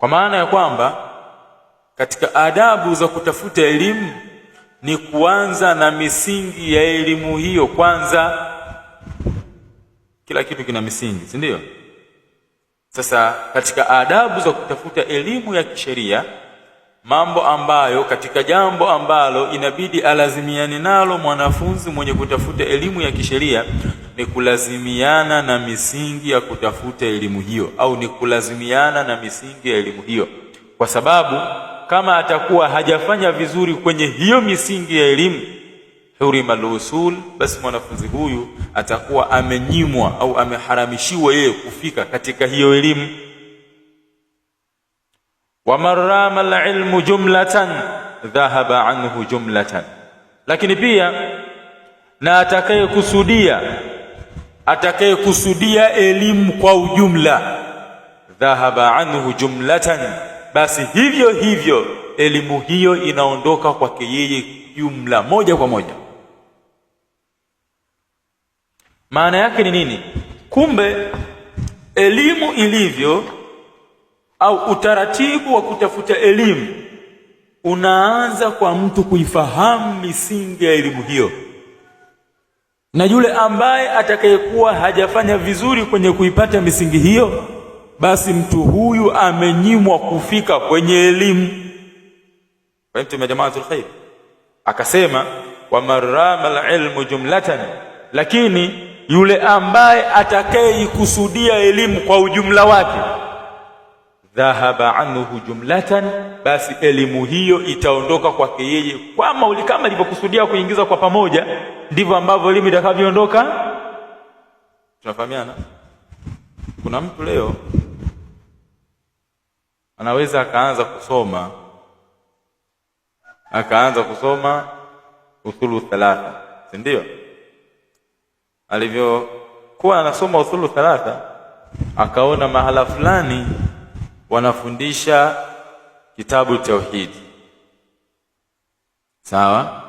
Kwa maana ya kwamba katika adabu za kutafuta elimu ni kuanza na misingi ya elimu hiyo kwanza. Kila kitu kina misingi, si ndio? Sasa katika adabu za kutafuta elimu ya kisheria, mambo ambayo katika jambo ambalo inabidi alazimiane nalo mwanafunzi mwenye kutafuta elimu ya kisheria ni kulazimiana na misingi ya kutafuta elimu hiyo, au ni kulazimiana na misingi ya elimu hiyo, kwa sababu kama atakuwa hajafanya vizuri kwenye hiyo misingi ya elimu, hurimal usul, basi mwanafunzi huyu atakuwa amenyimwa au ameharamishiwa yeye kufika katika hiyo elimu. Wa marama al-ilmu jumlatan dhahaba anhu jumlatan, lakini pia na atakayekusudia elimu kwa ujumla, dhahaba anhu jumlatan, basi hivyo hivyo elimu hiyo inaondoka kwake yeye jumla, moja kwa moja. Maana yake ni nini? Kumbe elimu ilivyo au utaratibu wa kutafuta elimu unaanza kwa mtu kuifahamu misingi ya elimu hiyo, na yule ambaye atakayekuwa hajafanya vizuri kwenye kuipata misingi hiyo, basi mtu huyu amenyimwa kufika kwenye elimu. Kwa hiyo jamaatul khair akasema wa marama al-ilmu jumlatan, lakini yule ambaye atakayeikusudia elimu kwa ujumla wake, dhahaba anhu jumlatan, basi elimu hiyo itaondoka kwake yeye kama alivyokusudia kuingiza kwa pamoja, ndivyo ambavyo elimu itakavyoondoka. Tunafahamiana? Kuna mtu leo anaweza akaanza kusoma usulu thalatha, si ndio? Alivyokuwa anasoma usulu thalatha, akaona mahala fulani wanafundisha kitabu tauhid, sawa,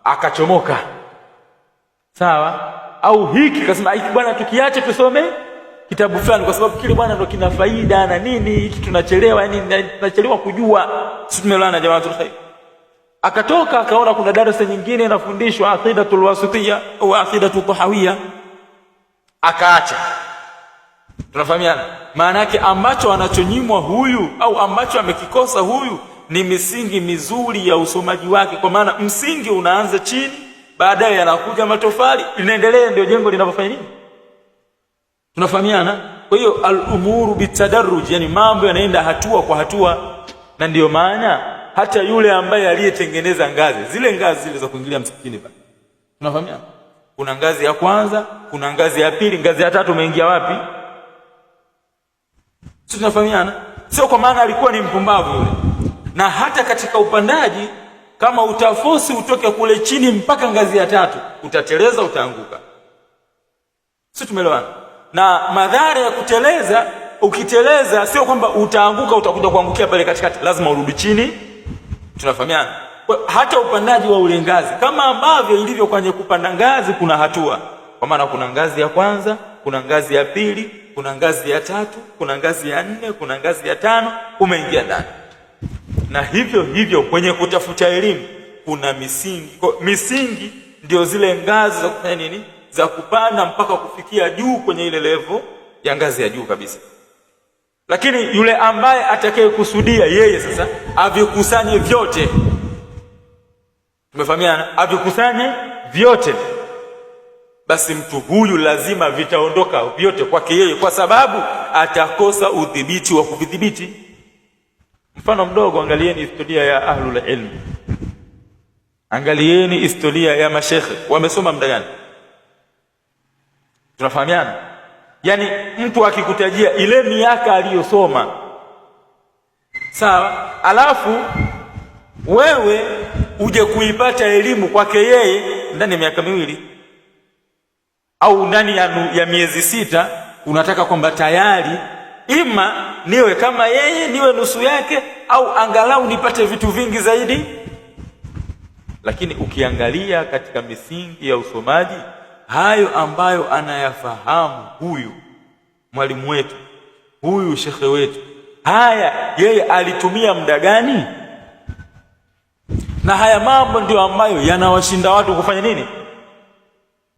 akachomoka, sawa, au hiki kasema hiki bwana tukiache tusome kitabu fulani kwa sababu kile bwana ndo kina faida na nini, hiki tunachelewa, yani tunachelewa kujua. Sisi tumelana jamaa tu. Akatoka akaona kuna darasa nyingine inafundishwa aqidatul wasitiyya au aqidatul tahawiyya, akaacha. Tunafahamiana? Maana yake ambacho anachonyimwa huyu au ambacho amekikosa huyu ni misingi mizuri ya usomaji wake, kwa maana msingi unaanza chini, baadaye yanakuja matofali, inaendelea, ndio jengo linavyofanya nini. Tunafahamiana? Kwa hiyo al-umuru bitadarruj, yani mambo yanaenda hatua kwa hatua, na ndio maana hata yule ambaye aliyetengeneza zile ngazi za kuingilia msikitini pale, tunafahamiana, kuna ngazi ya kwanza, kuna ngazi ya pili, ngazi ya tatu umeingia wapi? Sisi tunafahamiana? Sio kwa maana alikuwa ni mpumbavu yule. Na hata katika upandaji, kama utafosi utoke kule chini mpaka ngazi ya tatu, utateleza, utaanguka. Sisi tumeelewana? Na madhara ya kuteleza, ukiteleza sio kwamba utaanguka, utakuja kuangukia pale katikati, lazima urudi chini. Tunafahamiana? Hata upandaji wa ule ngazi, kama ambavyo ilivyo kwenye kupanda ngazi kuna hatua, kwa maana kuna ngazi ya kwanza, kuna ngazi ya pili, kuna ngazi ya tatu, kuna ngazi ya nne, kuna ngazi ya tano, umeingia ndani. Na hivyo hivyo kwenye kutafuta elimu kuna misingi. Misingi ndio zile ngazi za kufanya nini, za kupanda mpaka kufikia juu kwenye ile level ya ngazi ya juu kabisa. Lakini yule ambaye atakayekusudia yeye sasa avikusanye vyote, tumefahamiana, avikusanye vyote, basi mtu huyu lazima vitaondoka vyote kwake yeye, kwa sababu atakosa udhibiti wa kuvidhibiti. Mfano mdogo, angalieni historia ya ahlul ilm, angalieni historia ya mashekhe, wamesoma muda gani? Tunafahamiana? Yani mtu akikutajia ile miaka aliyosoma, sawa, alafu wewe uje kuipata elimu kwake yeye ndani ya miaka miwili au ndani ya miezi 6, unataka kwamba tayari ima niwe kama yeye, niwe nusu yake, au angalau nipate vitu vingi zaidi. Lakini ukiangalia katika misingi ya usomaji, hayo ambayo anayafahamu huyu mwalimu wetu, huyu shekhe wetu, haya yeye alitumia muda gani? Na haya mambo ndio ambayo yanawashinda watu kufanya nini?